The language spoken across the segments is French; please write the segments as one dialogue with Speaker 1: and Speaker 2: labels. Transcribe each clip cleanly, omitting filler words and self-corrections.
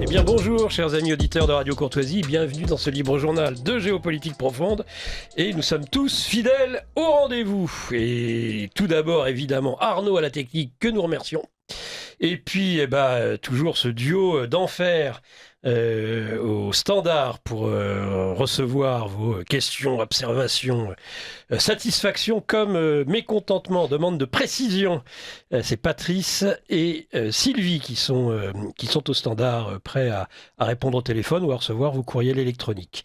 Speaker 1: Eh bien bonjour chers amis auditeurs de Radio Courtoisie, bienvenue dans ce libre journal de géopolitique profonde et nous sommes tous fidèles au rendez-vous. Et tout d'abord évidemment Arnaud à la technique que nous remercions. Et puis toujours ce duo d'enfer au standard pour recevoir vos questions, observations, satisfactions comme mécontentement, demande de précision. C'est Patrice et Sylvie qui sont au standard prêts à répondre au téléphone ou à recevoir vos courriels électroniques.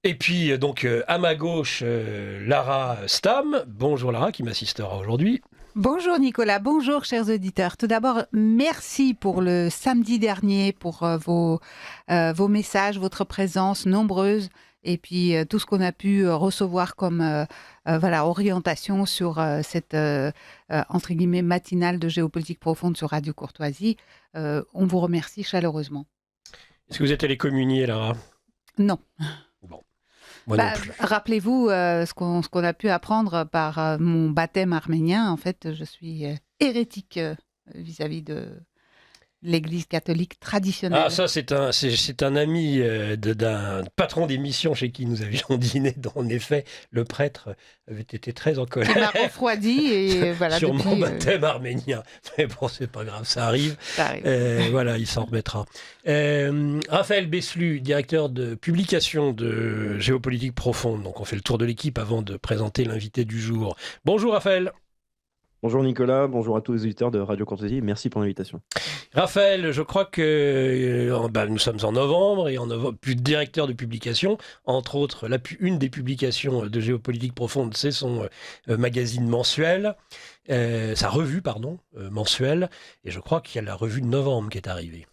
Speaker 1: Et puis donc à ma gauche, Lara Stam. Bonjour Lara qui m'assistera aujourd'hui.
Speaker 2: Bonjour Nicolas, bonjour chers auditeurs. Tout d'abord, merci pour le samedi dernier, pour vos messages, votre présence nombreuse et puis tout ce qu'on a pu recevoir comme orientation sur cette entre guillemets matinale de géopolitique profonde sur Radio Courtoisie. On vous remercie chaleureusement.
Speaker 1: Est-ce que vous êtes allé communier, Lara ?
Speaker 2: Non.
Speaker 1: Bon. Moi non plus.
Speaker 2: Rappelez-vous ce qu'on a pu apprendre par mon baptême arménien. En fait, je suis hérétique vis-à-vis de l'Église catholique traditionnelle.
Speaker 1: Ah, ça, c'est un ami d'un patron d'émission chez qui nous avions dîné, dont en effet, le prêtre avait été très en colère.
Speaker 2: Il m'a refroidi et voilà.
Speaker 1: Sur
Speaker 2: depuis,
Speaker 1: mon baptême arménien. Mais bon, c'est pas grave, ça arrive.
Speaker 2: Ça arrive.
Speaker 1: Voilà, il s'en remettra. Raphaël Beslu, directeur de publication de Géopolitique Profonde. Donc, on fait le tour de l'équipe avant de présenter l'invité du jour. Bonjour Raphaël.
Speaker 3: Bonjour Nicolas, bonjour à tous les auditeurs de Radio Courtoisie et merci pour l'invitation.
Speaker 1: Raphaël, je crois que nous sommes en novembre et en novembre, plus directeur de publication, entre autres, une des publications de Géopolitique Profonde, c'est son magazine mensuel, sa revue, mensuelle, et je crois qu'il y a la revue de novembre qui est arrivée.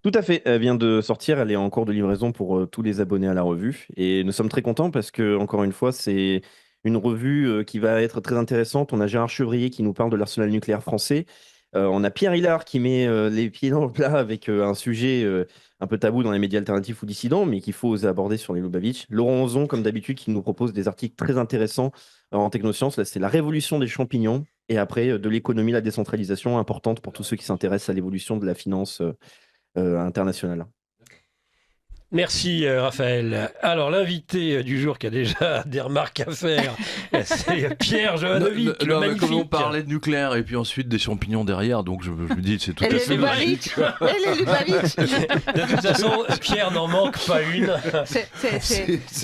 Speaker 3: Tout à fait, elle vient de sortir, elle est en cours de livraison pour tous les abonnés à la revue et nous sommes très contents parce que, encore une fois, c'est une revue qui va être très intéressante. On a Gérard Chevrier qui nous parle de l'arsenal nucléaire français. On a Pierre Hillard qui met les pieds dans le plat avec un sujet un peu tabou dans les médias alternatifs ou dissidents, mais qu'il faut oser aborder sur les Lubavitch. Laurent Ozon, comme d'habitude, qui nous propose des articles très intéressants en technosciences. Là, c'est la révolution des champignons. Et après, de l'économie, la décentralisation, importante pour tous ceux qui s'intéressent à l'évolution de la finance internationale.
Speaker 1: Merci Raphaël. Alors l'invité du jour qui a déjà des remarques à faire, c'est Pierre Jovanovic, le magnifique.
Speaker 4: Comme on parlait de nucléaire et puis ensuite des champignons derrière, donc je me dis c'est tout à fait logique.
Speaker 2: Elle est Lubavitch.
Speaker 1: De toute façon, Pierre n'en manque pas une.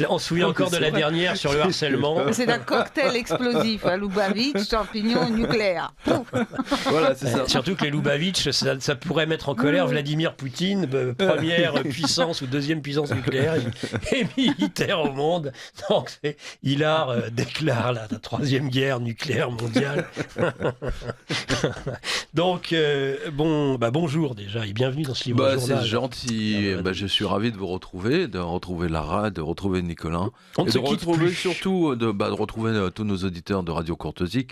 Speaker 1: On se souvient encore de la dernière sur le harcèlement.
Speaker 2: C'est un cocktail explosif, Lubavitch, champignons, nucléaire.
Speaker 4: Voilà, c'est ça.
Speaker 1: Surtout que les Lubavitch, ça pourrait mettre en colère Vladimir Poutine, première puissance ou deuxième puissance nucléaire et militaire au monde. Donc Hillard déclare la troisième guerre nucléaire mondiale. Donc bonjour déjà et bienvenue dans ce livre journal.
Speaker 4: C'est gentil. Je suis ravi de vous retrouver, de retrouver Lara, de retrouver Nicolas, et de retrouver surtout de retrouver tous nos auditeurs de Radio Courtoisie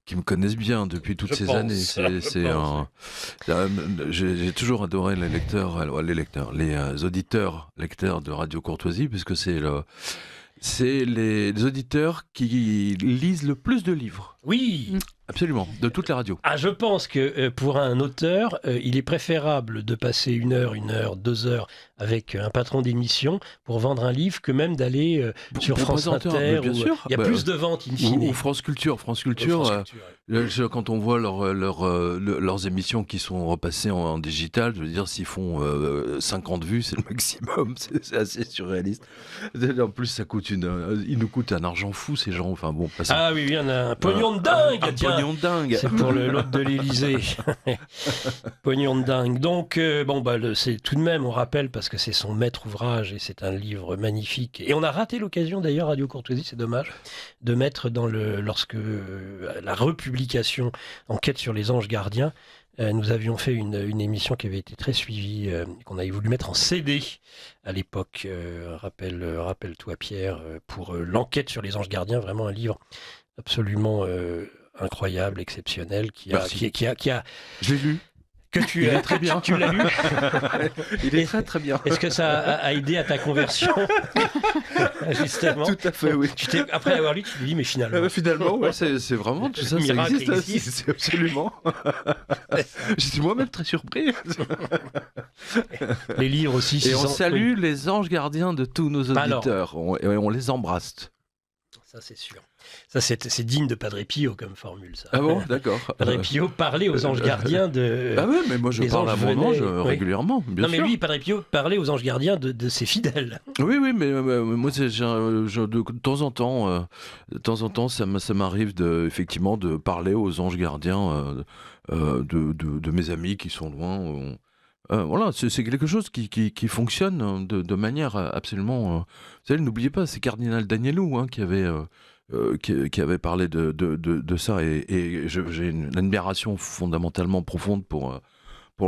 Speaker 4: qui me connaissent bien depuis toutes ces années. J'ai toujours adoré les auditeurs lecteurs de Radio Courtoisie, puisque c'est les auditeurs qui lisent le plus de livres.
Speaker 1: Oui.
Speaker 4: Absolument, de toutes les radios.
Speaker 1: Je pense que pour un auteur, il est préférable de passer 1 heure, 2 heures avec un patron d'émission pour vendre un livre que même d'aller sur France Inter.
Speaker 4: Bien sûr.
Speaker 1: Il y a plus de ventes in fine.
Speaker 4: Ou France Culture. Quand on voit leurs émissions qui sont repassées en digital, je veux dire, s'ils font 50 vues, c'est le maximum. C'est assez surréaliste. En plus, ils nous coûtent un argent fou, ces gens. Enfin bon.
Speaker 1: Ah oui, il y en a un pognon de dingue.
Speaker 4: Pognon de dingue.
Speaker 1: C'est pour l'hôte de l'Élysée. Pognon de dingue. Donc, c'est tout de même, on rappelle, parce que c'est son maître ouvrage et c'est un livre magnifique. Et on a raté l'occasion, d'ailleurs, Radio Courtoisie, c'est dommage, de mettre lorsque la republication Enquête sur les anges gardiens, nous avions fait une émission qui avait été très suivie, qu'on avait voulu mettre en CD à l'époque. Rappelle-toi, Pierre, pour l'enquête sur les anges gardiens, vraiment un livre absolument incroyable, exceptionnel, qui a,
Speaker 4: Je l'ai lu.
Speaker 1: que tu
Speaker 4: Il est très bien.
Speaker 1: Tu l'as lu.
Speaker 4: Il est très très bien.
Speaker 1: Est-ce que ça a aidé à ta conversion justement?
Speaker 4: Tout à fait, oui.
Speaker 1: Après l'avoir lu, tu te dis mais finalement.
Speaker 4: Ouais, c'est vraiment tout ça, ça
Speaker 1: Miracle
Speaker 4: existe,
Speaker 1: existe.
Speaker 4: c'est absolument. Je suis moi-même très surpris.
Speaker 1: Les livres aussi.
Speaker 4: Et on
Speaker 1: 600
Speaker 4: salue
Speaker 1: oui.
Speaker 4: les anges gardiens de tous nos auditeurs. On les embrasse.
Speaker 1: Ça c'est sûr. Ça c'est digne de Padre Pio comme formule ça.
Speaker 4: Ah bon, d'accord.
Speaker 1: Padre Pio parlait aux anges gardiens de.
Speaker 4: Ah ouais, mais moi je
Speaker 1: les
Speaker 4: parle à
Speaker 1: anges
Speaker 4: mon ange
Speaker 1: venaient, oui.
Speaker 4: régulièrement, bien
Speaker 1: Non mais
Speaker 4: sûr.
Speaker 1: lui, Padre Pio parlait aux anges gardiens de ses fidèles.
Speaker 4: Oui, mais moi, de temps en temps, ça m'arrive effectivement de parler aux anges gardiens de mes amis qui sont loin. Voilà, c'est quelque chose qui fonctionne de manière absolument. Vous savez, n'oubliez pas, c'est Cardinal Danielou qui avait parlé de ça, et j'ai une admiration fondamentalement profonde pour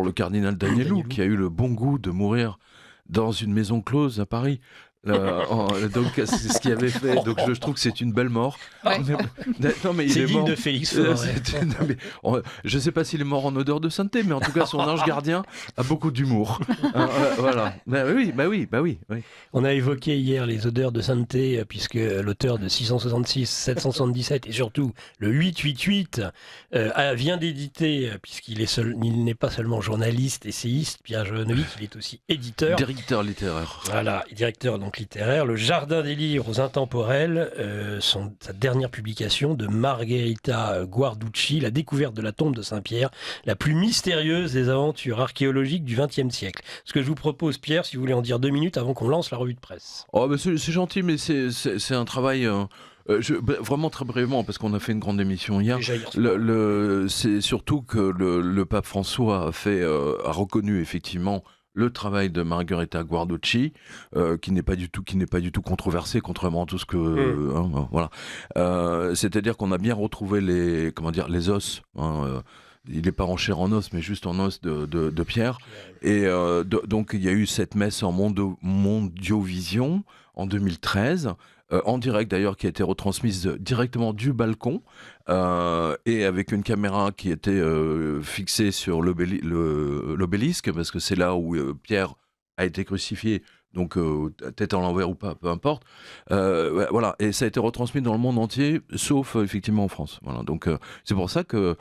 Speaker 4: le Cardinal Danielou, qui a eu le bon goût de mourir dans une maison close à Paris. Donc c'est ce qu'il avait fait. Donc je trouve que c'est une belle mort.
Speaker 2: Ouais.
Speaker 1: Non, mais c'est digne de Félix Forêt.
Speaker 4: Je ne sais pas s'il est mort en odeur de sainteté, mais en tout cas son ange gardien a beaucoup d'humour. Voilà. Bah oui.
Speaker 1: On a évoqué hier les odeurs de sainteté puisque l'auteur de 666, 777 et surtout le 888 vient d'éditer, puisqu'il n'est pas seulement journaliste, essayiste, Pierre Jovanovic, il est aussi éditeur.
Speaker 4: Directeur littéraire.
Speaker 1: Voilà, directeur donc littéraire. Le Jardin des livres aux intemporels, sa dernière publication de Margherita Guarducci, La découverte de la tombe de Saint-Pierre, la plus mystérieuse des aventures archéologiques du XXe siècle. Ce que je vous propose, Pierre, si vous voulez en dire 2 minutes avant qu'on lance la revue de presse.
Speaker 4: Oh, bah c'est gentil, mais c'est un travail... vraiment très brièvement, parce qu'on a fait une grande émission hier. C'est surtout que le pape François a reconnu effectivement le travail de Margherita Guarducci, qui n'est pas du tout controversé, contrairement à tout ce que voilà. C'est-à-dire qu'on a bien retrouvé les os. Il n'est pas en chair en os, mais juste en os de Pierre. Et donc il y a eu cette messe en Mondiovision en 2013. En direct d'ailleurs, qui a été retransmise directement du balcon, et avec une caméra qui était fixée sur l'obélisque, parce que c'est là où Pierre a été crucifié, donc tête en l'envers ou pas, peu importe. Voilà, et ça a été retransmis dans le monde entier, sauf effectivement en France. Voilà, donc c'est pour ça que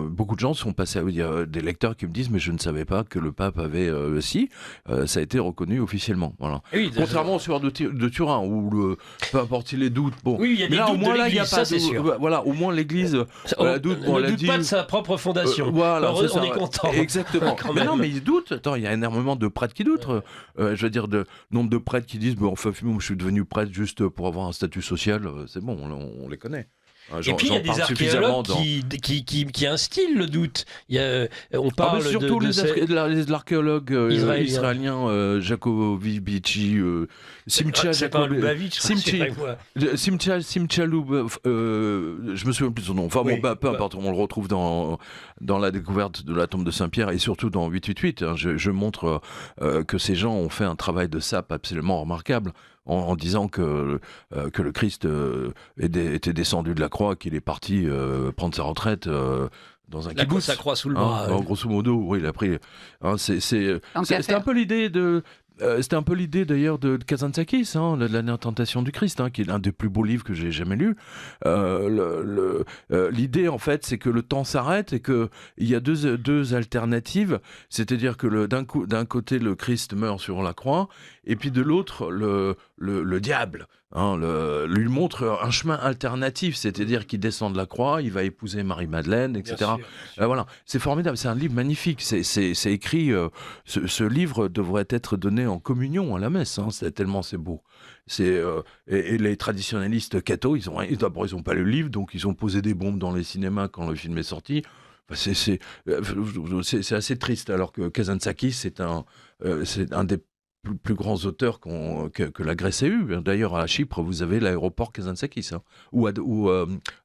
Speaker 4: beaucoup de gens sont passés. Il y a des lecteurs qui me disent, mais je ne savais pas que le pape avait ça a été reconnu officiellement. Voilà.
Speaker 1: Oui,
Speaker 4: contrairement au soir de Turin, où peu importe les doutes. Bon,
Speaker 1: oui, il y a des
Speaker 4: là,
Speaker 1: doutes
Speaker 4: au moins
Speaker 1: de
Speaker 4: là, il y a
Speaker 1: l'Église,
Speaker 4: pas
Speaker 1: ça c'est sûr.
Speaker 4: Voilà, au moins l'Église
Speaker 1: On
Speaker 4: doute.
Speaker 1: ne doute pas de sa propre fondation.
Speaker 4: Voilà,
Speaker 1: on est content.
Speaker 4: Exactement.
Speaker 1: Quand
Speaker 4: Mais
Speaker 1: même.
Speaker 4: non, mais ils doutent. Attends, il y a énormément de prêtres qui doutent. Je veux dire, nombre de prêtres qui disent, enfin, je suis devenu prêtre juste pour avoir un statut social. C'est bon, on les connaît.
Speaker 1: Et puis il y a des archéologues qui instillent le doute. On parle
Speaker 4: surtout l'archéologue israélien Jacobici, Simcha Loub, je me souviens plus de son nom. Enfin bon, peu importe, on le retrouve dans la découverte de la tombe de Saint-Pierre et surtout dans 888. Je montre que ces gens ont fait un travail de sape absolument remarquable. En disant que le Christ était descendu de la croix, qu'il est parti prendre sa retraite dans un kibbutz.
Speaker 1: Sa croix sous le bras.
Speaker 4: Grosso modo, oui, il a pris. C'était un peu l'idée de. C'était un peu l'idée d'ailleurs de Kazantzakis, La dernière tentation du Christ, qui est l'un des plus beaux livres que j'ai jamais lu. L'idée en fait, c'est que le temps s'arrête et qu'il y a deux alternatives, c'est-à-dire que d'un côté le Christ meurt sur la croix et puis de l'autre le diable. Lui montre un chemin alternatif, c'est-à-dire qu'il descend de la croix, il va épouser Marie-Madeleine, etc.
Speaker 1: Bien sûr.
Speaker 4: Voilà, c'est formidable, c'est un livre magnifique. C'est écrit, ce livre devrait être donné en communion à la messe, tellement c'est beau. Et les traditionnalistes cathos, d'abord ils n'ont pas le livre, donc ils ont posé des bombes dans les cinémas quand le film est sorti. C'est assez triste, alors que Kazantzakis, c'est un des plus grands auteurs que la Grèce ait eu. D'ailleurs, à Chypre, vous avez l'aéroport Kazantzakis, ou à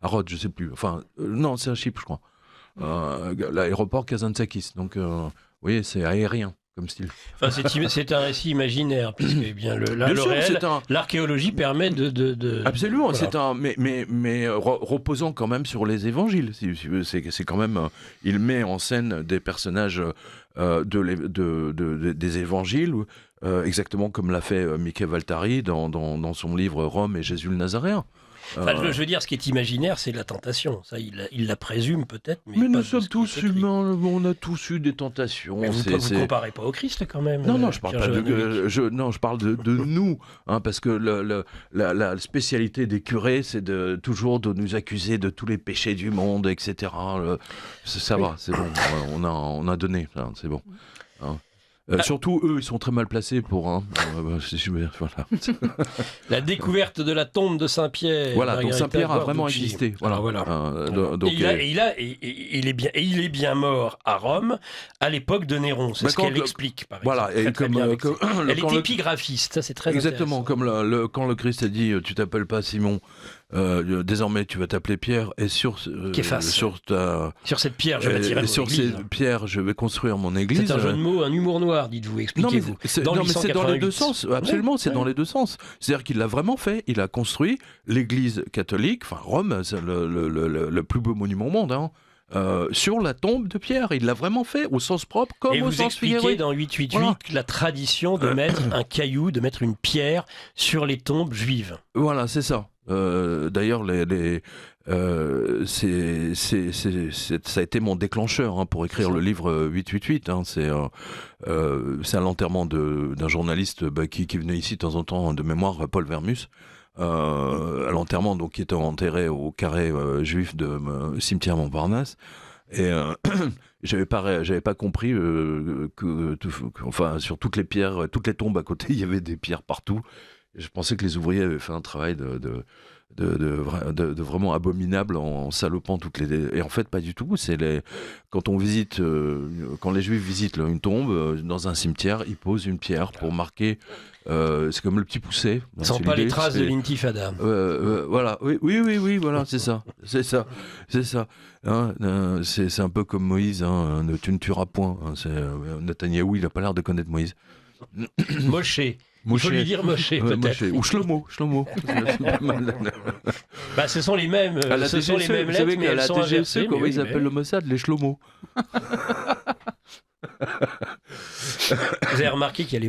Speaker 4: Rhodes, je ne sais plus. Enfin, non, c'est à Chypre, je crois. L'aéroport Kazantzakis. Donc, vous voyez, c'est aérien, comme style.
Speaker 1: Enfin, c'est un récit imaginaire, puisque eh bien,
Speaker 4: Bien sûr,
Speaker 1: réel, l'archéologie permet de...
Speaker 4: Absolument,
Speaker 1: Voilà.
Speaker 4: mais reposant quand même sur les évangiles. C'est quand même, il met en scène des personnages des évangiles, exactement comme l'a fait Mickey Valtari dans son livre Rome et Jésus le Nazaréen.
Speaker 1: Enfin, je veux dire, ce qui est imaginaire, c'est la tentation. Ça, il la présume peut-être, mais
Speaker 4: Mais
Speaker 1: pas
Speaker 4: nous
Speaker 1: de
Speaker 4: sommes
Speaker 1: ce qui est
Speaker 4: tous
Speaker 1: écrit.
Speaker 4: humains, on a tous eu des tentations.
Speaker 1: Mais vous ne comparez pas au Christ quand même.
Speaker 4: Non, je parle
Speaker 1: Pierre
Speaker 4: pas
Speaker 1: Jovanovic.
Speaker 4: je parle de nous, hein, parce que la spécialité des curés, c'est toujours de nous accuser de tous les péchés du monde, etc. Ça va, c'est bon, on a donné, ça, c'est bon. Hein. Surtout eux, ils sont très mal placés pour. Voilà.
Speaker 1: La découverte de la tombe de Saint-Pierre.
Speaker 4: Voilà, donc
Speaker 1: Margarita
Speaker 4: Saint-Pierre a vraiment
Speaker 1: Guarducci.
Speaker 4: existé.
Speaker 1: Alors,
Speaker 4: Voilà.
Speaker 1: et il est bien mort à Rome à l'époque de Néron. C'est ce qu'elle explique, par exemple.
Speaker 4: Voilà, et
Speaker 1: Très
Speaker 4: comme,
Speaker 1: bien
Speaker 4: elle
Speaker 1: elle est épigraphiste, ça c'est très
Speaker 4: exactement,
Speaker 1: intéressant.
Speaker 4: comme quand le Christ a dit, tu t'appelles pas Simon, désormais tu vas t'appeler Pierre, et sur
Speaker 1: cette pierre, je bâtirai mon
Speaker 4: sur
Speaker 1: église.
Speaker 4: ces pierres, je vais construire mon église.
Speaker 1: C'est un jeu de mots, un humour noir, dites-vous, expliquez-vous.
Speaker 4: Mais c'est dans les deux sens, absolument, c'est dans les deux sens. C'est-à-dire qu'il l'a vraiment fait, il a construit l'église catholique, enfin Rome, c'est le plus beau monument au monde, hein. Sur la tombe de Pierre, il l'a vraiment fait au sens propre comme
Speaker 1: et
Speaker 4: au
Speaker 1: vous
Speaker 4: sens
Speaker 1: expliquez
Speaker 4: figuré.
Speaker 1: dans 888
Speaker 4: Voilà.
Speaker 1: la tradition de mettre un caillou, de mettre une pierre sur les tombes juives.
Speaker 4: Voilà, c'est ça. D'ailleurs, ça a été mon déclencheur, hein, pour écrire le livre 888. Hein. C'est à l'enterrement d'un journaliste qui venait ici de temps en temps de mémoire, Paul Vermus. À l'enterrement, donc, qui était enterré au carré juif de cimetière Montparnasse. Et j'avais pas compris enfin, sur toutes les pierres, toutes les tombes à côté, il y avait des pierres partout. Et je pensais que les ouvriers avaient fait un travail de vraiment abominable en salopant toutes les. Et en fait, pas du tout. Quand les Juifs visitent une tombe dans un cimetière, ils posent une pierre pour marquer. C'est comme le petit poucet.
Speaker 1: Sans pas les traces de l'intifada.
Speaker 4: Voilà, oui, voilà, c'est ça. Hein, c'est un peu comme Moïse, hein, tu ne tueras point. Hein, Netanyahou, il n'a pas l'air de connaître Moïse.
Speaker 1: Moshe. Il faut lui dire Moshe, peut-être.
Speaker 4: Ou Shlomo.
Speaker 1: Ce sont les mêmes,
Speaker 4: à la
Speaker 1: sont les mêmes
Speaker 4: vous savez
Speaker 1: lettres, mais
Speaker 4: qu'à
Speaker 1: elles
Speaker 4: la
Speaker 1: sont
Speaker 4: TGC,
Speaker 1: inversées.
Speaker 4: comment ils appellent le Mossad, les Shlomo.
Speaker 1: Vous avez remarqué qu'il y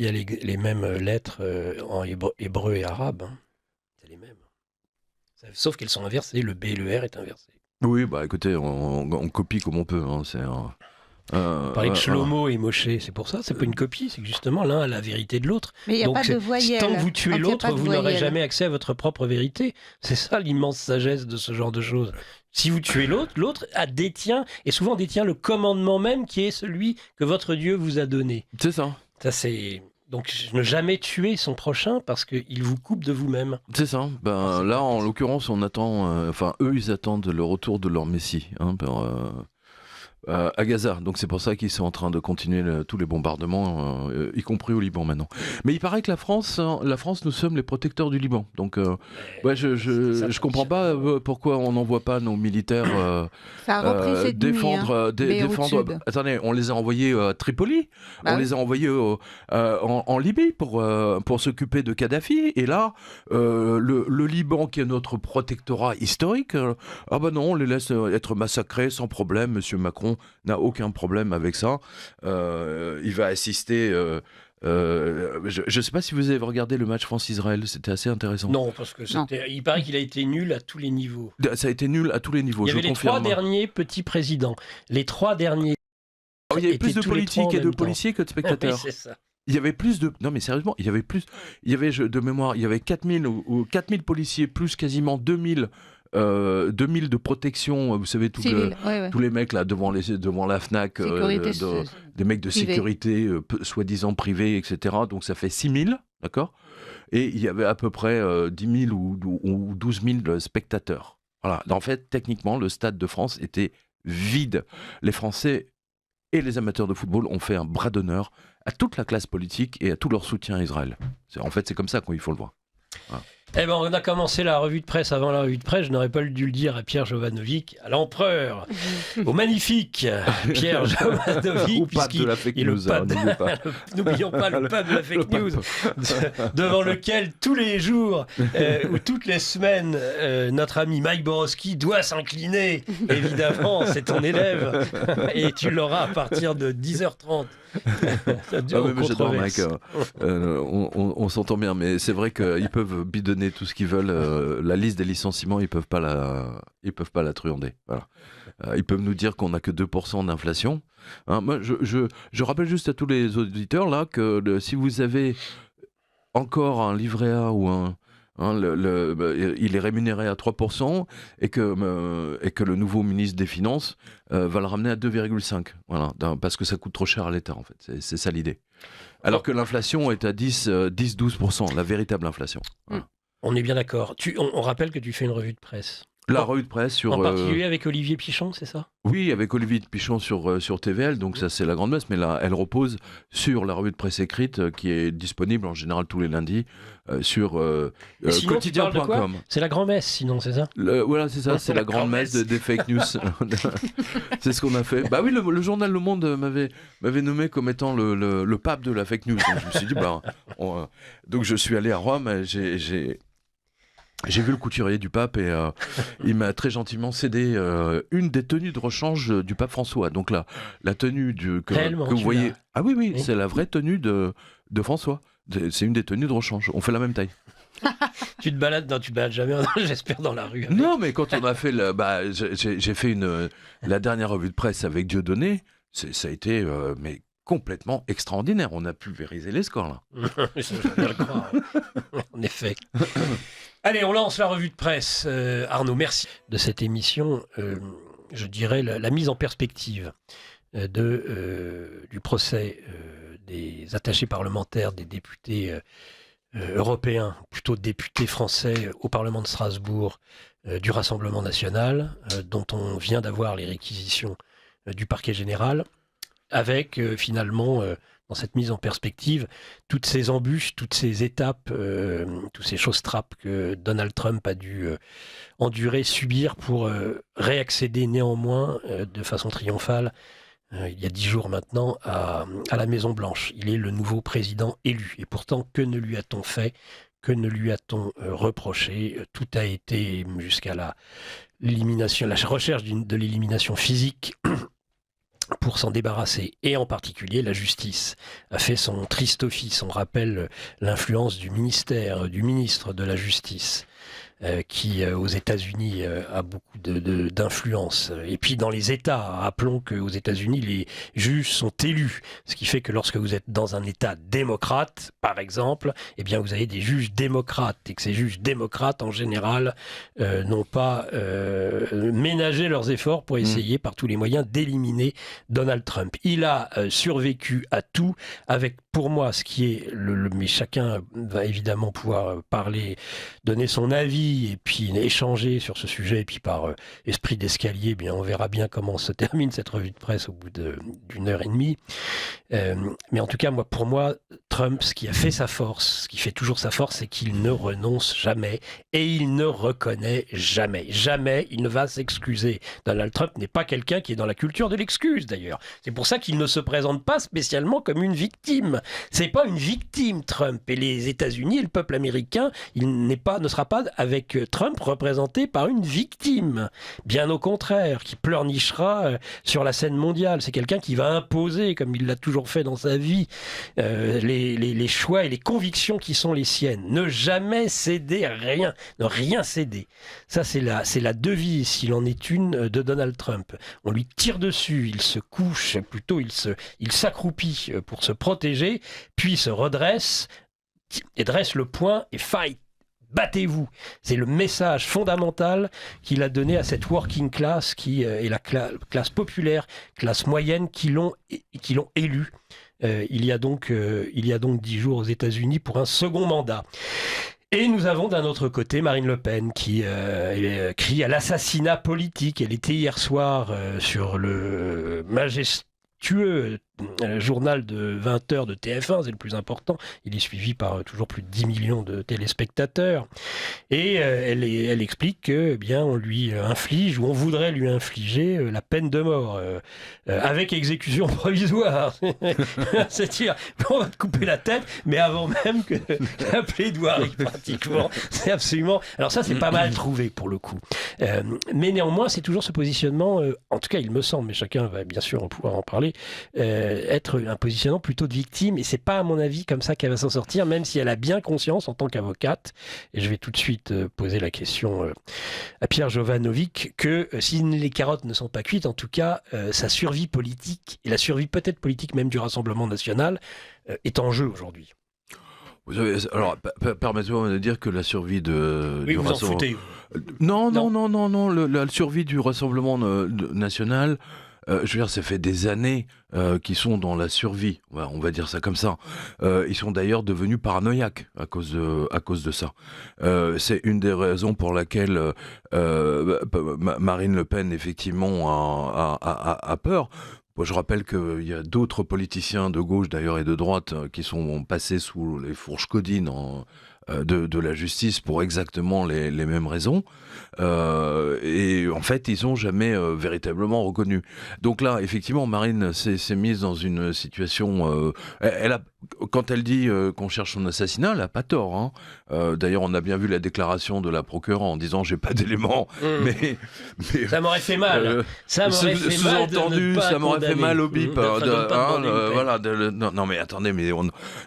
Speaker 1: a les mêmes lettres en hébreu et arabe. Hein. C'est les mêmes. Sauf qu'elles sont inversées. Le B et le R est inversé.
Speaker 4: Oui, bah écoutez, on copie comme on peut. Hein,
Speaker 1: On parlait de Shlomo et Moshe, c'est pour ça, c'est pas une copie, c'est que justement l'un a la vérité de l'autre.
Speaker 2: Mais il n'y a pas de voyelle.
Speaker 1: Tant que vous tuez
Speaker 2: Quand il y a
Speaker 1: l'autre,
Speaker 2: pas de
Speaker 1: vous n'aurez
Speaker 2: voyelle.
Speaker 1: jamais accès à votre propre vérité. C'est ça l'immense sagesse de ce genre de choses. Si vous tuez l'autre, l'autre détient le commandement même qui est celui que votre Dieu vous a donné.
Speaker 4: C'est ça.
Speaker 1: Ça c'est... Donc ne jamais tuer son prochain parce qu'il vous coupe de vous-même.
Speaker 4: C'est ça. Là, en l'occurrence, on attend. Eux, ils attendent le retour de leur Messie. Hein, à Gaza, donc c'est pour ça qu'ils sont en train de continuer tous les bombardements, y compris au Liban maintenant. Mais il paraît que la France, nous sommes les protecteurs du Liban. Donc, je comprends pas pourquoi on n'envoie pas nos militaires
Speaker 2: Ça a repris cette
Speaker 4: défendre.
Speaker 2: Sud.
Speaker 4: Attendez, on les a envoyés à Tripoli, on les a envoyés en Libye pour s'occuper de Kadhafi. Et là, le Liban, qui est notre protectorat historique, non, on les laisse être massacrés sans problème. Monsieur Macron n'a aucun problème avec ça. Il va assister. Je ne sais pas si vous avez regardé le match France-Israël, c'était assez intéressant.
Speaker 1: Non, parce que il paraît qu'il a été nul à tous les niveaux.
Speaker 4: Ça a été nul à tous les niveaux.
Speaker 1: Il y avait les
Speaker 4: confirme.
Speaker 1: 3 derniers petits présidents. Les 3 derniers.
Speaker 4: Il y avait plus de politiques et de policiers que de spectateurs.
Speaker 1: Oui, c'est ça.
Speaker 4: Il y avait plus de. Non, mais sérieusement, il y avait plus. Il y avait, de mémoire, il y avait 4000 ou 4000 policiers, plus quasiment 2000 de protection, vous savez, tous les mecs là devant la Fnac, des mecs de sécurité soi-disant privés, etc. Donc ça fait 6000, d'accord. Et il y avait à peu près 10 000 ou 12 000 spectateurs. Voilà. En fait, techniquement, le Stade de France était vide. Les Français et les amateurs de football ont fait un bras d'honneur à toute la classe politique et à tout leur soutien à Israël. En fait, c'est comme ça qu'il faut le voir. Voilà.
Speaker 1: Eh ben, on a commencé la revue de presse avant la revue de presse. Je n'aurais pas dû le dire à Pierre Jovanovic, à l'empereur, au magnifique Pierre Jovanovic.
Speaker 4: Au pape de la fake news,
Speaker 1: N'oublions pas le pape de la fake news, devant lequel tous les jours ou toutes les semaines, notre ami Mike Borowski doit s'incliner. Évidemment, c'est ton élève. Et tu l'auras à partir de 10h30.
Speaker 4: J'adore Mike. On s'entend bien, mais c'est vrai qu'ils peuvent bidonner tout ce qu'ils veulent. La liste des licenciements, ils peuvent pas la truander. Voilà. Ils peuvent nous dire qu'on n'a que 2% d'inflation. Hein, moi, je rappelle juste à tous les auditeurs là que si vous avez encore un livret A ou il est rémunéré à 3% et que le nouveau ministre des Finances va le ramener à 2,5%. Voilà, parce que ça coûte trop cher à l'État, en fait. C'est ça l'idée. Alors que l'inflation est à 10-12%, la véritable inflation. Voilà.
Speaker 1: On est bien d'accord. On rappelle que tu fais une revue de presse.
Speaker 4: La revue de presse sur...
Speaker 1: En particulier avec Olivier Pichon, c'est ça ?
Speaker 4: Oui, avec Olivier Pichon sur TVL, donc ça c'est la grande messe, mais là elle repose sur la revue de presse écrite qui est disponible en général tous les lundis sur quotidien.com.
Speaker 1: C'est la grand-messe sinon, c'est ça ?
Speaker 4: Voilà, c'est ça, c'est la grande messe des fake news. C'est ce qu'on a fait. Bah oui, le journal Le Monde m'avait nommé comme étant le pape de la fake news. Donc je me suis dit, donc je suis allé à Rome, j'ai vu le couturier du pape et il m'a très gentiment cédé une des tenues de rechange du pape François. Donc la tenue que vous voyez... Ah oui, c'est la vraie tenue de François. C'est une des tenues de rechange. On fait la même taille.
Speaker 1: Tu te balades jamais, j'espère, dans la rue. Avec...
Speaker 4: Non, mais quand on a fait... j'ai fait la dernière revue de presse avec Dieudonné. Ça a été... mais complètement extraordinaire. On a pulvérisé les scores, là.
Speaker 1: Je veux bien le croire. En effet. Allez, on lance la revue de presse. Arnaud, merci de cette émission. Je dirais la mise en perspective du procès des attachés parlementaires, des députés européens, plutôt députés français au Parlement de Strasbourg, du Rassemblement national, dont on vient d'avoir les réquisitions du parquet général, avec finalement... dans cette mise en perspective, toutes ces embûches, toutes ces étapes, toutes ces choses-trappes que Donald Trump a dû endurer, subir pour réaccéder néanmoins de façon triomphale, il y a 10 jours maintenant, à la Maison-Blanche. Il est le nouveau président élu. Et pourtant, que ne lui a-t-on fait ? Que ne lui a-t-on reproché ? Tout a été, jusqu'à la recherche de l'élimination physique, pour s'en débarrasser. Et en particulier, la justice a fait son triste office. On rappelle l'influence du ministre de la Justice, qui, aux États-Unis, a beaucoup d'influence. Et puis, dans les États, rappelons qu'aux États-Unis, les juges sont élus. Ce qui fait que lorsque vous êtes dans un État démocrate, par exemple, eh bien, vous avez des juges démocrates. Et que ces juges démocrates, en général, n'ont pas ménagé leurs efforts pour essayer, par tous les moyens, d'éliminer Donald Trump. Il a survécu à tout, avec, pour moi, ce qui est mais chacun va évidemment pouvoir parler, donner son avis, et puis échanger sur ce sujet, et puis par esprit d'escalier, bien, on verra bien comment se termine cette revue de presse au bout d'une heure et demie. Mais en tout cas, pour moi, Trump, ce qui a fait sa force, ce qui fait toujours sa force, c'est qu'il ne renonce jamais et il ne reconnaît jamais. Jamais il ne va s'excuser. Donald Trump n'est pas quelqu'un qui est dans la culture de l'excuse, d'ailleurs. C'est pour ça qu'il ne se présente pas spécialement comme une victime. C'est pas une victime, Trump. Et les États-Unis et le peuple américain, ne sera pas avec Trump représenté par une victime. Bien au contraire, qui pleurnichera sur la scène mondiale. C'est quelqu'un qui va imposer, comme il l'a toujours fait dans sa vie, les choix et les convictions qui sont les siennes. Ne jamais céder à rien, ne rien céder. Ça, c'est la devise, s'il en est une, de Donald Trump. On lui tire dessus, il se couche, plutôt il s'accroupit pour se protéger, puis se redresse et dresse le poing et fight. Battez-vous. C'est le message fondamental qu'il a donné à cette working class qui est la classe populaire, classe moyenne qui l'ont élu. Il y a donc 10 jours aux États-Unis pour un second mandat. Et nous avons d'un autre côté Marine Le Pen qui crie à l'assassinat politique. Elle était hier soir sur le majestueux journal de 20h de TF1, c'est le plus important. Il est suivi par toujours plus de 10 millions de téléspectateurs. Et elle explique que, eh bien, on lui inflige, ou on voudrait lui infliger la peine de mort, avec exécution provisoire. C'est-à-dire, on va te couper la tête, mais avant même que la plaidoirie, pratiquement. C'est absolument... Alors ça, c'est pas mal trouvé, pour le coup. Mais néanmoins, c'est toujours ce positionnement, en tout cas, il me semble, mais chacun va bien sûr pouvoir en parler, être un positionnement plutôt de victime. Et c'est pas, à mon avis, comme ça qu'elle va s'en sortir, même si elle a bien conscience, en tant qu'avocate, et je vais tout de suite poser la question à Pierre Jovanovic, que si les carottes ne sont pas cuites, en tout cas, sa survie politique, et la survie peut-être politique même du Rassemblement national, est en jeu aujourd'hui.
Speaker 4: Vous savez, alors, permettez-moi de dire que la survie du
Speaker 1: vous en foutez.
Speaker 4: Non, la survie du Rassemblement national, je veux dire, ça fait des années qu'ils sont dans la survie, on va dire ça comme ça. Ils sont d'ailleurs devenus paranoïaques à cause de ça. C'est une des raisons pour laquelle Marine Le Pen, effectivement, a peur. Je rappelle qu'il y a d'autres politiciens de gauche, d'ailleurs, et de droite, qui sont passés sous les fourches codines de la justice pour exactement les mêmes raisons. Et en fait, ils n'ont jamais véritablement reconnu. Donc là, effectivement, Marine s'est mise dans une situation... quand elle dit qu'on cherche son assassinat, elle n'a pas tort. Hein. D'ailleurs, on a bien vu la déclaration de la procureure en disant « j'ai pas d'éléments mais
Speaker 1: ça m'aurait fait mal. Ça m'aurait fait mal
Speaker 4: sous-entendu, ça m'aurait fait mal au bip. Non, mais attendez,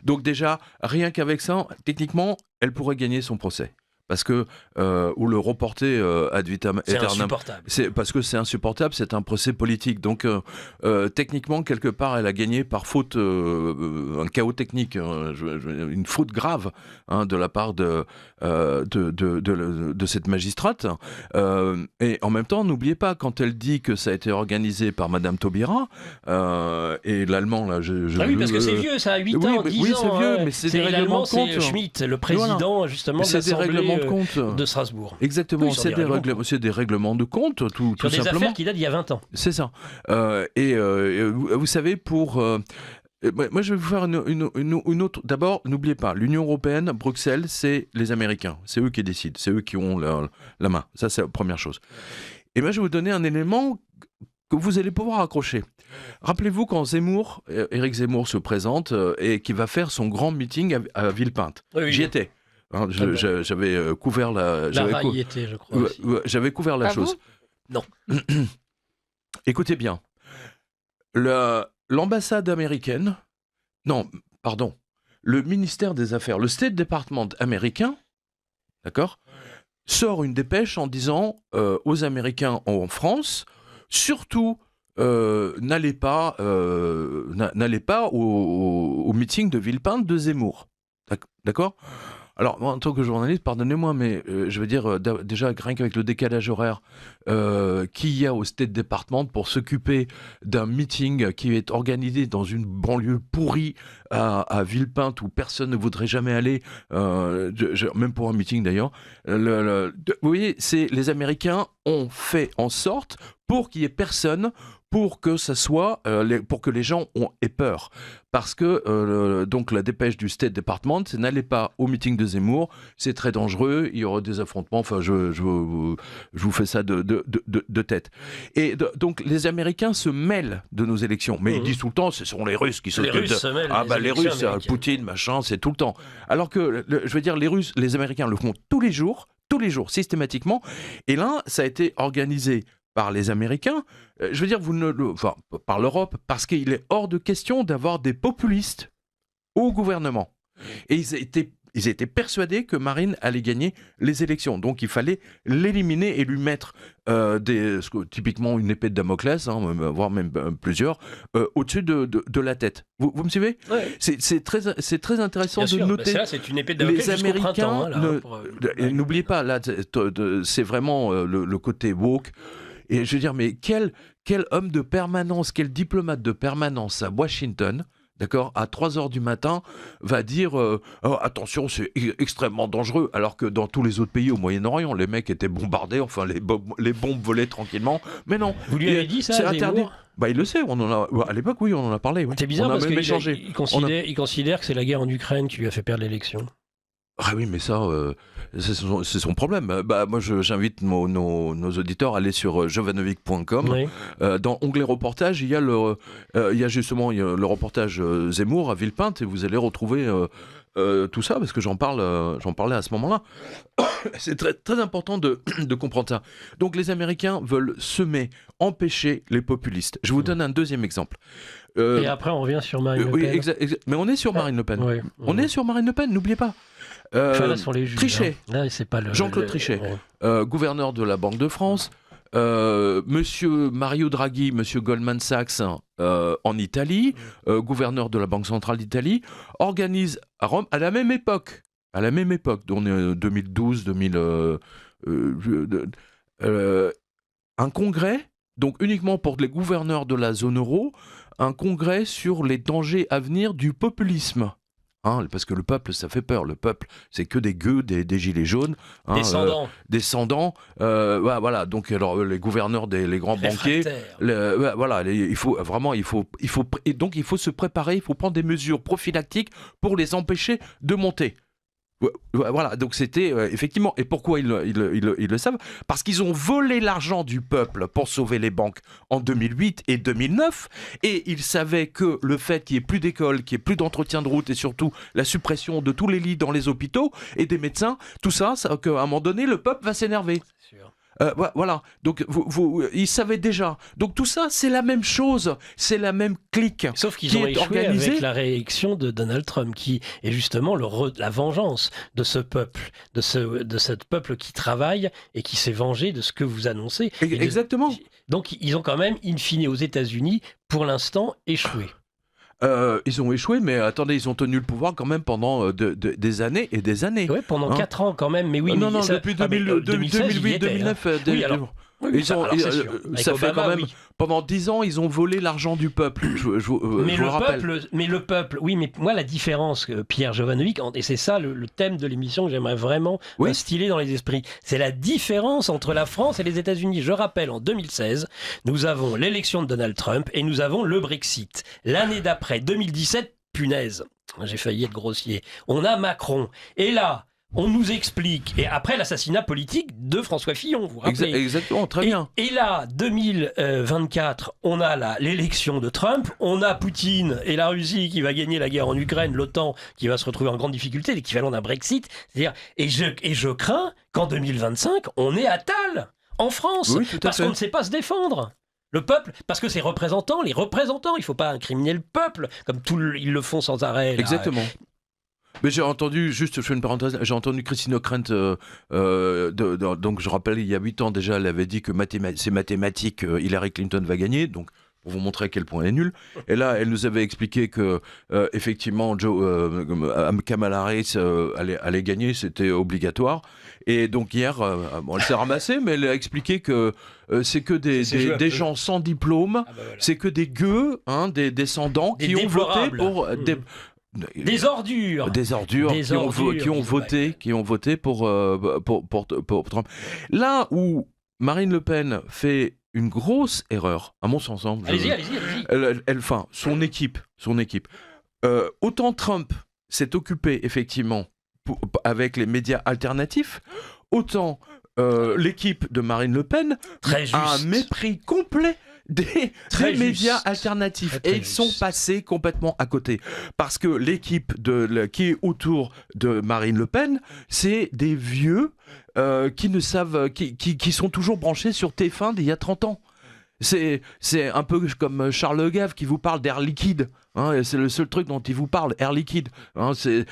Speaker 4: donc déjà, rien qu'avec ça, techniquement, elle pourrait gagner son procès. Parce que, ou le reporter ad vitam aeternam. Parce que c'est insupportable, c'est un procès politique. Donc, techniquement, quelque part, elle a gagné par faute, un chaos technique, une faute grave de la part de cette magistrate. Et en même temps, n'oubliez pas, quand elle dit que ça a été organisé par Madame Taubira, et l'allemand, là...
Speaker 1: oui, parce que c'est vieux, ça a 8 ans, 10 ans.
Speaker 4: Oui, c'est vieux, mais c'est des règlements de compte.
Speaker 1: C'est Schmitt, le président, justement, de l'Assemblée de Strasbourg.
Speaker 4: Exactement, oui, c'est des règlements de compte, tout
Speaker 1: sur des
Speaker 4: simplement.
Speaker 1: Affaires qui datent d'il y a 20 ans.
Speaker 4: C'est ça. Vous savez, moi, je vais vous faire une autre... D'abord, n'oubliez pas, l'Union européenne, Bruxelles, c'est les Américains. C'est eux qui décident, c'est eux qui ont la main. Ça, c'est la première chose. Et moi, je vais vous donner un élément que vous allez pouvoir accrocher. Rappelez-vous quand Éric Zemmour se présente et qui va faire son grand meeting à Villepinte.
Speaker 1: Oui.
Speaker 4: J'y étais. J'avais couvert la...
Speaker 1: y était, je crois.
Speaker 4: J'avais couvert la chose.
Speaker 1: Non.
Speaker 4: Écoutez bien. L'ambassade américaine... Non, pardon. Le ministère des Affaires, le State Department américain, d'accord, sort une dépêche en disant aux Américains en France, surtout... n'allez pas au meeting de Villepinte de Zemmour. D'accord ? Alors, moi, en tant que journaliste, pardonnez-moi, mais je veux dire, déjà, rien qu'avec le décalage horaire qu'il y a au State Department pour s'occuper d'un meeting qui est organisé dans une banlieue pourrie à Villepinte où personne ne voudrait jamais aller, même pour un meeting d'ailleurs. Vous voyez, les Américains ont fait en sorte pour qu'il y ait personne, pour que ça soit, pour que les gens aient peur. Parce que donc la dépêche du State Department, c'est n'allez pas au meeting de Zemmour, c'est très dangereux, il y aura des affrontements. Enfin, je vous fais ça de tête. Et donc les Américains se mêlent de nos élections, mais ils disent tout le temps, ce sont les Russes qui s'occupent. Les Russes, Poutine, machin, c'est tout le temps. Alors que je veux dire, les Américains le font tous les jours, systématiquement. Et là, ça a été organisé par les Américains, je veux dire, par l'Europe, parce qu'il est hors de question d'avoir des populistes au gouvernement. Et ils étaient persuadés que Marine allait gagner les élections. Donc il fallait l'éliminer et lui mettre typiquement une épée de Damoclès, voire même plusieurs, au-dessus de la tête. Vous me suivez ?
Speaker 1: Ouais.
Speaker 4: C'est très intéressant
Speaker 1: Bien
Speaker 4: de
Speaker 1: sûr,
Speaker 4: noter.
Speaker 1: C'est une épée de Damoclès jusqu'au printemps.
Speaker 4: N'oubliez pas, là, c'est vraiment le côté woke. Et je veux dire, mais quel homme de permanence, quel diplomate de permanence à Washington, d'accord, à 3h du matin, va dire oh, attention, c'est extrêmement dangereux, alors que dans tous les autres pays au Moyen-Orient, les mecs étaient bombardés, enfin les bombes volaient tranquillement. Mais non.
Speaker 1: Vous lui avez dit ça,
Speaker 4: c'est interdit.
Speaker 1: Zemmour ?
Speaker 4: Bah, il le sait, à l'époque, oui, on en a parlé. Oui.
Speaker 1: C'est bizarre parce
Speaker 4: échangé.
Speaker 1: qu'il considère que c'est la guerre en Ukraine qui lui a fait perdre l'élection.
Speaker 4: Ah oui, mais ça, c'est son problème. Bah, moi, j'invite nos auditeurs à aller sur jovanovic.com.
Speaker 1: Oui.
Speaker 4: Dans onglet reportage, il y a justement le reportage Zemmour à Villepinte, et vous allez retrouver tout ça, parce que j'en parlais à ce moment-là. C'est très, très important de comprendre ça. Donc les Américains veulent empêcher les populistes. Je vous donne un deuxième exemple.
Speaker 1: Et après, on revient sur Marine Le Pen.
Speaker 4: Oui, mais on est sur Marine Le Pen.
Speaker 1: Ouais.
Speaker 4: On est sur Marine Le Pen, n'oubliez pas.
Speaker 1: Là, sur les juges,
Speaker 4: Trichet.
Speaker 1: Là, c'est pas
Speaker 4: Jean-Claude Trichet, gouverneur de la Banque de France, Monsieur Mario Draghi, Monsieur Goldman Sachs en Italie, gouverneur de la Banque centrale d'Italie, organise à Rome à la même époque, on est 2012, un congrès, donc uniquement pour les gouverneurs de la zone euro, un congrès sur les dangers à venir du populisme. Parce que le peuple, ça fait peur. Le peuple, c'est que des gueux, des gilets jaunes. Descendants. Voilà. Donc, alors, les gouverneurs, les grands banquiers. Il faut se préparer, il faut prendre des mesures prophylactiques pour les empêcher de monter. Voilà, donc c'était effectivement. Et pourquoi ils le savent ? Parce qu'ils ont volé l'argent du peuple pour sauver les banques en 2008 et 2009. Et ils savaient que le fait qu'il n'y ait plus d'école, qu'il n'y ait plus d'entretien de route et surtout la suppression de tous les lits dans les hôpitaux et des médecins, tout ça, qu'à un moment donné, le peuple va s'énerver.
Speaker 1: C'est sûr.
Speaker 4: Voilà, donc ils savaient déjà. Donc tout ça, c'est la même chose, c'est la même clique.
Speaker 1: Sauf qu'ils ont échoué avec la réélection de Donald Trump, qui est justement la vengeance de ce peuple, de ce peuple qui travaille et qui s'est vengé de ce que vous annoncez.
Speaker 4: Exactement.
Speaker 1: Donc ils ont quand même, in fine, aux États-Unis, pour l'instant, échoué.
Speaker 4: Ils ont échoué, mais attendez, ils ont tenu le pouvoir quand même pendant des années et des années.
Speaker 1: Oui, pendant 4 ans quand même, mais oui.
Speaker 4: Non, depuis 2008-2009.
Speaker 1: Oui, alors...
Speaker 4: ça fait quand même pendant 10 ans ils ont volé l'argent du peuple. Je vous le rappelle.
Speaker 1: Mais le peuple, oui, mais moi la différence, Pierre Jovanovic, et c'est ça le thème de l'émission que j'aimerais vraiment instiller dans les esprits, c'est la différence entre la France et les États-Unis. Je rappelle, en 2016, nous avons l'élection de Donald Trump et nous avons le Brexit. L'année d'après, 2017, punaise, j'ai failli être grossier. On a Macron et là. On nous explique, et après l'assassinat politique de François Fillon, vous vous rappelez ?
Speaker 4: Exactement, très bien.
Speaker 1: Et là, 2024, on a l'élection de Trump, on a Poutine et la Russie qui va gagner la guerre en Ukraine, l'OTAN qui va se retrouver en grande difficulté, l'équivalent d'un Brexit. C'est-à-dire, et je crains qu'en 2025, on est à Tal, en France, parce qu'on ne sait pas se défendre. Le peuple, parce que les représentants, il ne faut pas incriminer le peuple, comme ils le font sans arrêt. Là.
Speaker 4: Exactement. Mais j'ai entendu, juste je fais une parenthèse, j'ai entendu Christine Ockrent, donc je rappelle, il y a 8 ans déjà, elle avait dit que c'est mathématique, Hillary Clinton va gagner, donc pour vous montrer à quel point elle est nulle. Et là, elle nous avait expliqué que, effectivement, Kamala Harris allait gagner, c'était obligatoire. Et donc hier, elle s'est ramassée, mais elle a expliqué que c'est que des gens sans diplôme, c'est que des gueux, des descendants qui ont voté pour...
Speaker 1: Des ordures
Speaker 4: qui ont voté pour Trump. Là où Marine Le Pen fait une grosse erreur, à mon sens,
Speaker 1: allez-y.
Speaker 4: Son équipe. Autant Trump s'est occupé effectivement avec les médias alternatifs, autant l'équipe de Marine Le Pen a un mépris complet des médias alternatifs. Et ils sont passés complètement à côté. Parce que l'équipe qui est autour de Marine Le Pen, c'est des vieux qui ne savent, qui sont toujours branchés sur TF1 d'il y a 30 ans. C'est un peu comme Charles Le Gave qui vous parle d'Air Liquide. C'est le seul truc dont il vous parle, Air Liquide. C'est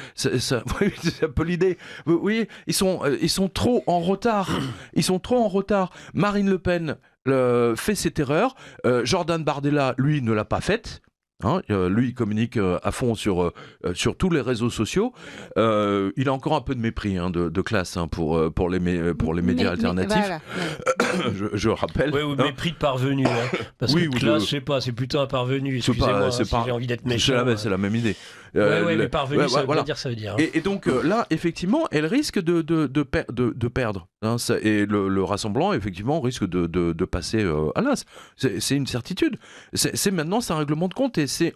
Speaker 4: un peu l'idée. Vous voyez, ils sont trop en retard. Marine Le Pen fait cette erreur. Jordan Bardella, lui, ne l'a pas faite. Lui, il communique à fond sur tous les réseaux sociaux. Il a encore un peu de mépris de classe pour les médias alternatifs.
Speaker 2: Voilà.
Speaker 4: Je rappelle.
Speaker 1: Oui, ou mépris de parvenu. Parce que classe, je sais pas, c'est plutôt un parvenu. Excusez-moi si j'ai envie d'être méchant.
Speaker 4: C'est la même idée.
Speaker 1: Mais parvenu, ça veut dire ça veut dire.
Speaker 4: Et donc là, effectivement, elle risque de perdre. Et le Rassemblement, effectivement, risque de passer à l'as. C'est une certitude. Maintenant, c'est un règlement de compte et c'est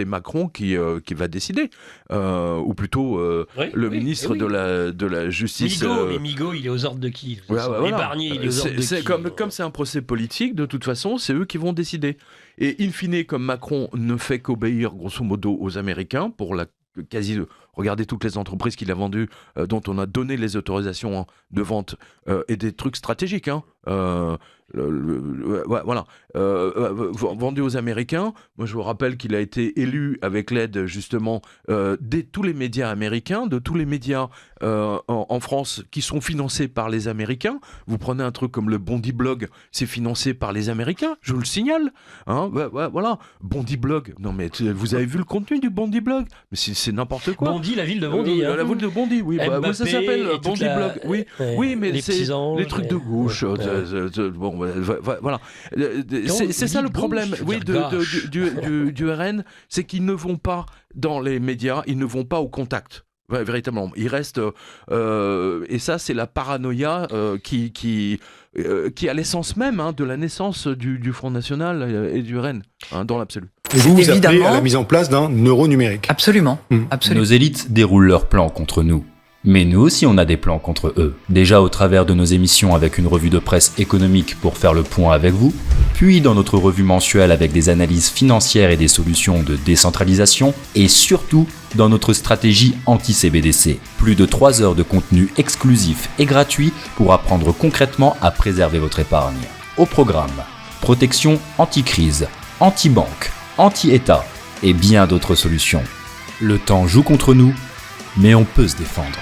Speaker 4: Macron qui va décider. Ou plutôt le ministre de la Justice.
Speaker 1: Migaud, il est aux ordres de qui
Speaker 4: voilà.
Speaker 1: Barnier, il est aux ordres de qui
Speaker 4: Comme c'est un procès politique, de toute façon, c'est eux qui vont décider. Et in fine, comme Macron ne fait qu'obéir, grosso modo, aux Américains, pour la quasi... Regardez toutes les entreprises qu'il a vendues, dont on a donné les autorisations de vente, et des trucs stratégiques, vendu aux Américains. Moi, je vous rappelle qu'il a été élu avec l'aide, justement, de tous les médias américains, de tous les médias en France qui sont financés par les Américains. Vous prenez un truc comme le Bondi Blog, c'est financé par les Américains, je vous le signale. Voilà, Bondi Blog. Non, mais vous avez vu le contenu du Bondi Blog? Mais c'est n'importe quoi.
Speaker 1: Bondy, la ville de Bondy.
Speaker 4: La ville de Bondy, oui.
Speaker 1: Mbappé,
Speaker 4: ça s'appelle Bondi Blog. Oui, mais
Speaker 1: les
Speaker 4: c'est les trucs de gauche. Voilà. C'est ça le problème du RN, c'est qu'ils ne vont pas dans les médias, ils ne vont pas au contact. Véritablement, ils restent et ça c'est la paranoïa qui a l'essence même de la naissance du Front National et du RN dans l'absolu.
Speaker 5: Et vous appelez à la mise en place d'un euro numérique.
Speaker 6: Absolument. Nos élites déroulent leurs plans contre nous. Mais nous aussi on a des plans contre eux. Déjà au travers de nos émissions avec une revue de presse économique pour faire le point avec vous, puis dans notre revue mensuelle avec des analyses financières et des solutions de décentralisation, et surtout dans notre stratégie anti-CBDC. Plus de 3 heures de contenu exclusif et gratuit pour apprendre concrètement à préserver votre épargne. Au programme, protection anti-crise, anti-banque, anti-État et bien d'autres solutions. Le temps joue contre nous, mais on peut se défendre.